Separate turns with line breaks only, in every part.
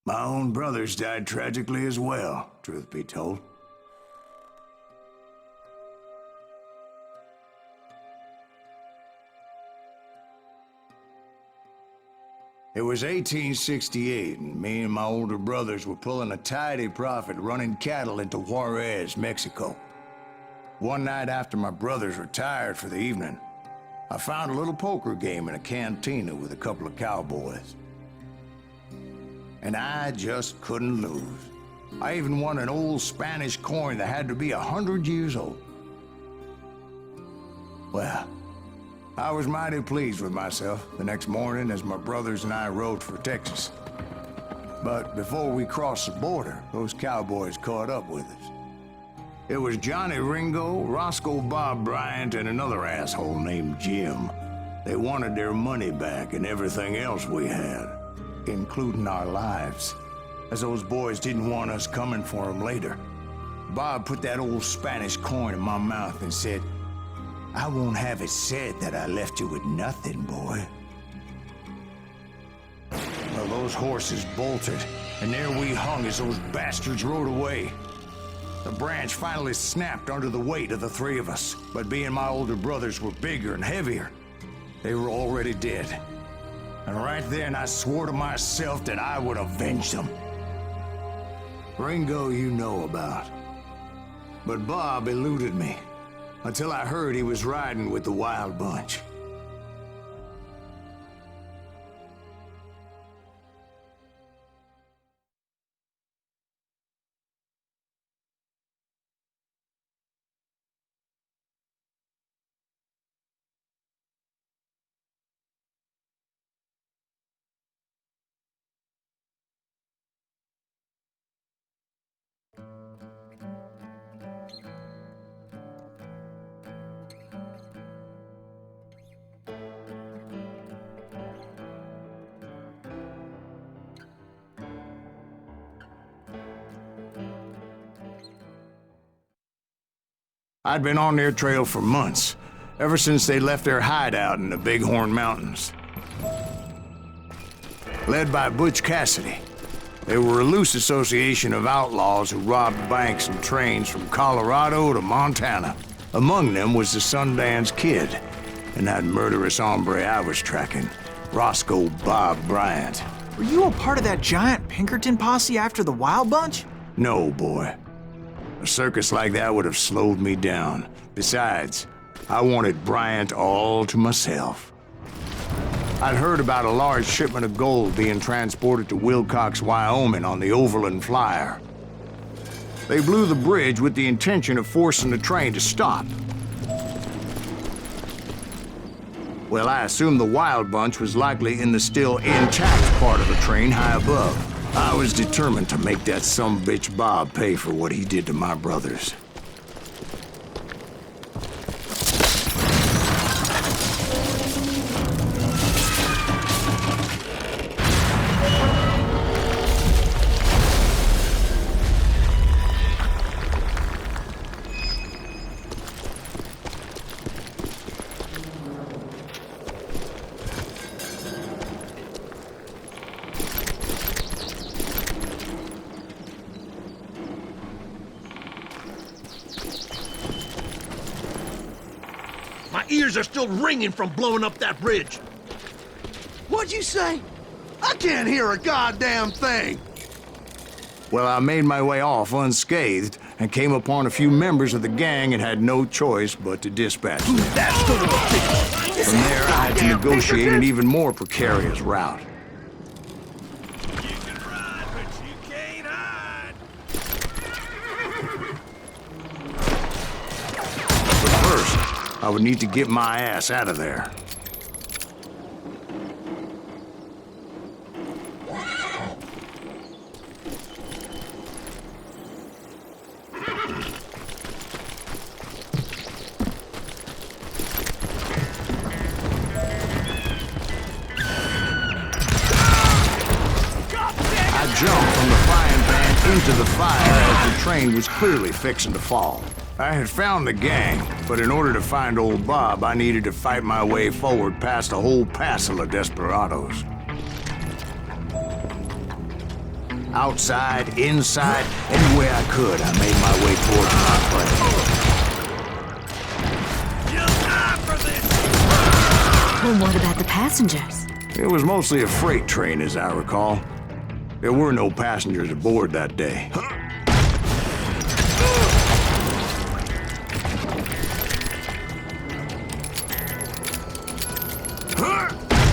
My own brothers died tragically as well, truth be told. It was 1868, and me and my older brothers were pulling a tidy profit running cattle into Juarez, Mexico. One night after my brothers retired for the evening, I found a little poker game in a cantina with a couple of cowboys. And I just couldn't lose. I even won an old Spanish coin that had to be 100 years old. Well, I was mighty pleased with myself the next morning as my brothers and I rode for Texas. But before we crossed the border, those cowboys caught up with us. It was Johnny Ringo, Roscoe Bob Bryant, and another asshole named Jim. They wanted their money back and everything else we had, including our lives, as those boys didn't want us coming for them later. Bob put that old Spanish coin in my mouth and said, "I won't have it said that I left you with nothing, boy." Well, those horses bolted, and there we hung as those bastards rode away. The branch finally snapped under the weight of the three of us, but being my older brothers were bigger and heavier, they were already dead. And right then I swore to myself that I would avenge them. Ringo you know about. But Bob eluded me, until I heard he was riding with the Wild Bunch. I'd been on their trail for months, ever since they left their hideout in the Bighorn Mountains. Led by Butch Cassidy, they were a loose association of outlaws who robbed banks and trains from Colorado to Montana. Among them was the Sundance Kid, and that murderous hombre I was tracking, Roscoe Bob Bryant.
Were you a part of that giant Pinkerton posse after the Wild Bunch?
No, boy. A circus like that would have slowed me down. Besides, I wanted Bryant all to myself. I'd heard about a large shipment of gold being transported to Wilcox, Wyoming on the Overland Flyer. They blew the bridge with the intention of forcing the train to stop. Well, I assumed the Wild Bunch was likely in the still intact part of the train high above. I was determined to make that sumbitch Bob pay for what he did to my brothers.
My ears are still ringing from blowing up that bridge.
What'd you say? I can't hear a goddamn thing!
Well, I made my way off unscathed and came upon a few members of the gang and had no choice but to dispatch them.
That son of a bitch!
From there, I had to negotiate an even more precarious route.
You can run, but you can't hide.
But first, I would need to get my ass out of there. I jumped from the frying pan into the fire as the train was clearly fixing to fall. I had found the gang, but in order to find old Bob, I needed to fight my way forward past a whole passel of desperados. Outside, inside, any way I could, I made my way towards my prey.
You'll die for this!
Well, what about the passengers?
It was mostly a freight train, as I recall. There were no passengers aboard that day.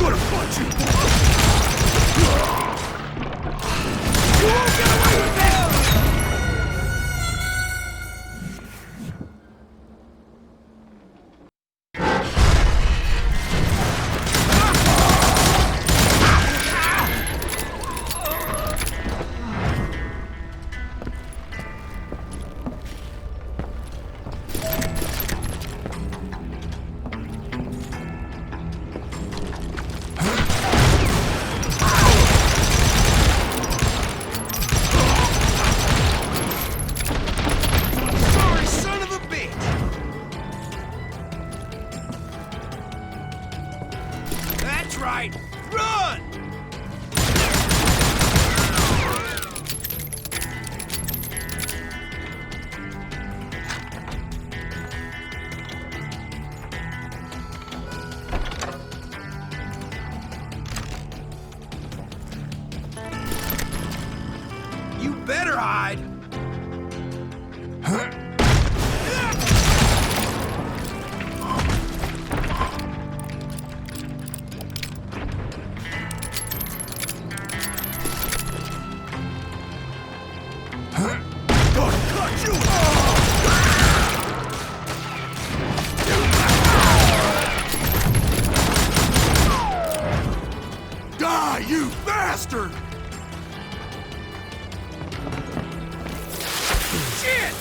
Gonna punch you! You won't get away with this! Sorry, son of a bitch! That's right! Run! You better hide! Gonna cut you! Die, you bastard! Shit!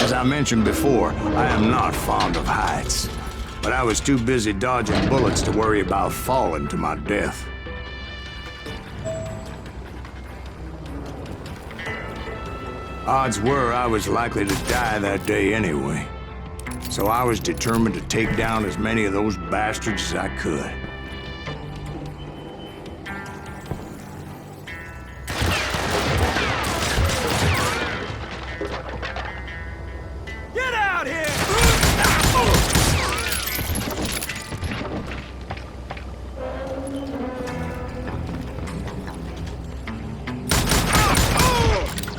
As I mentioned before, I am not fond of heights. But I was too busy dodging bullets to worry about falling to my death. Odds were I was likely to die that day anyway. So I was determined to take down as many of those bastards as I could.
Get out here!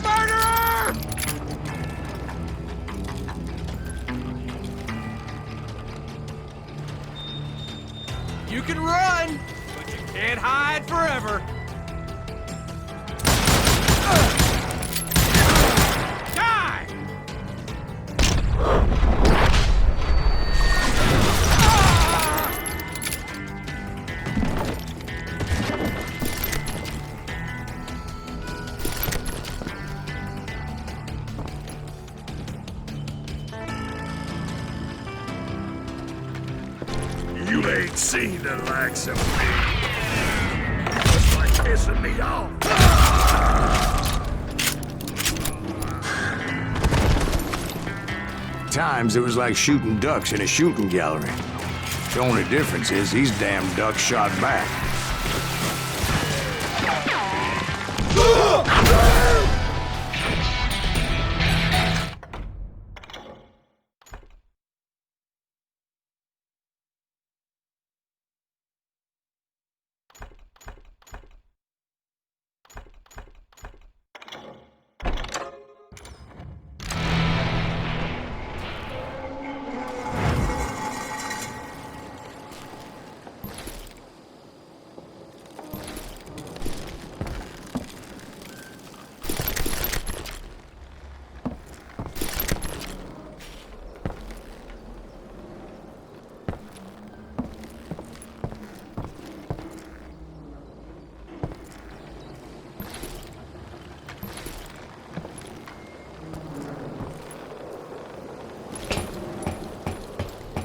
Murderer! You can run, but you can't hide forever. Die!
You ain't seen the likes of me. Just like pissing me off.
Times it was like shooting ducks in a shooting gallery. The only difference is these damn ducks shot back.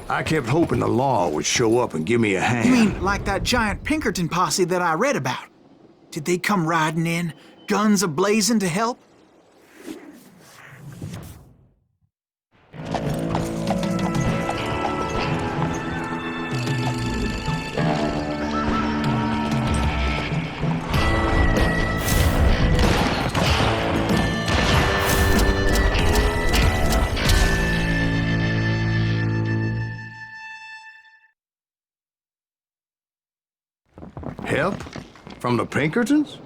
I kept hoping the law would show up and give me a hand.
You mean like that giant Pinkerton posse that I read about? Did they come riding in, guns a-blazing to help?
Help? From the Pinkertons?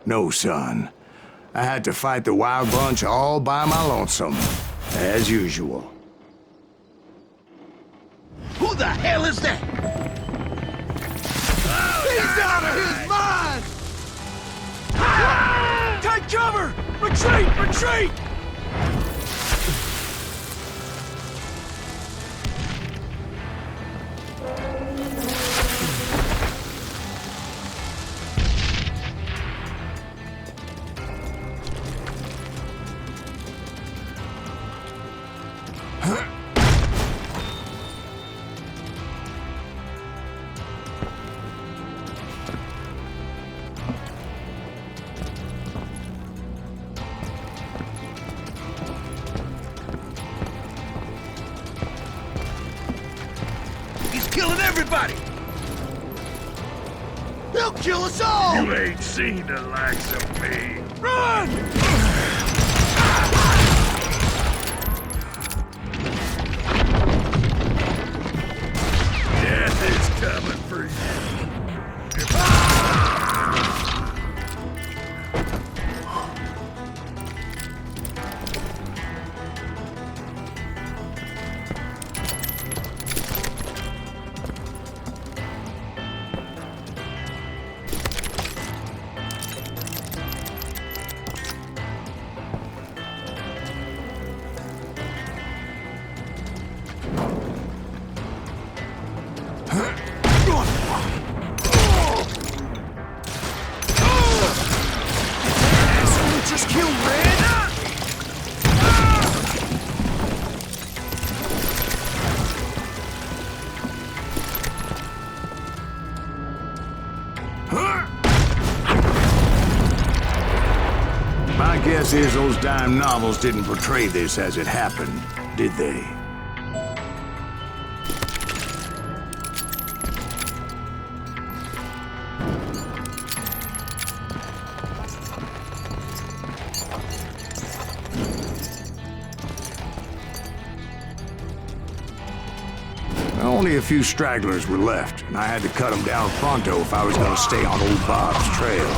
No, son. I had to fight the wild bunch all by my lonesome, as usual.
Who the hell is that? He's out of his mind!
Take cover! Retreat! Retreat!
He's killing everybody! He'll kill us all!
You ain't seen the likes of me.
Run!
Death is coming for you.
Just kill Red?
My guess is those dime novels didn't portray this as it happened, did they? Only a few stragglers were left, and I had to cut them down pronto if I was going to stay on old Bob's trail.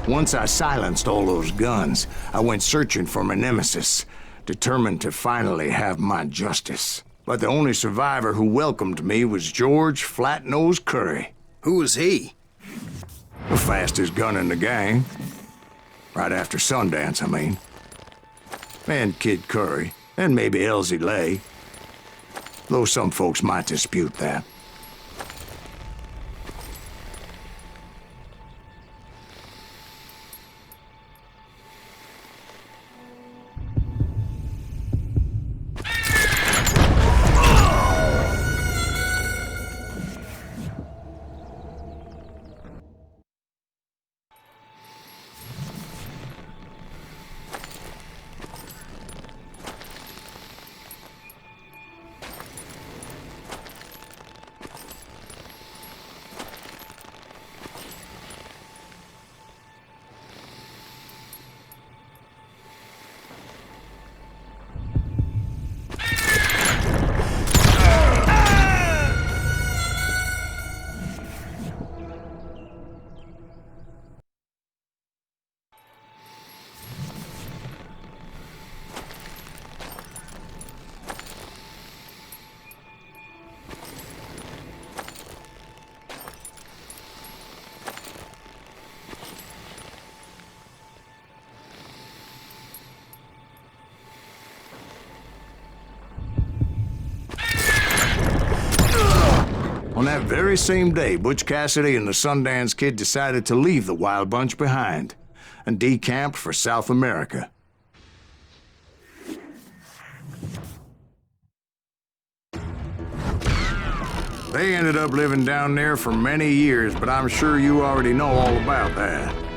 Once I silenced all those guns, I went searching for my nemesis, determined to finally have my justice. But the only survivor who welcomed me was George Flat-Nose Curry.
Who was he?
The fastest gun in the gang. Right after Sundance, I mean. And Kid Curry, and maybe Elsie Lay. Though some folks might dispute that. On that very same day, Butch Cassidy and the Sundance Kid decided to leave the Wild Bunch behind and decamped for South America. They ended up living down there for many years, but I'm sure you already know all about that.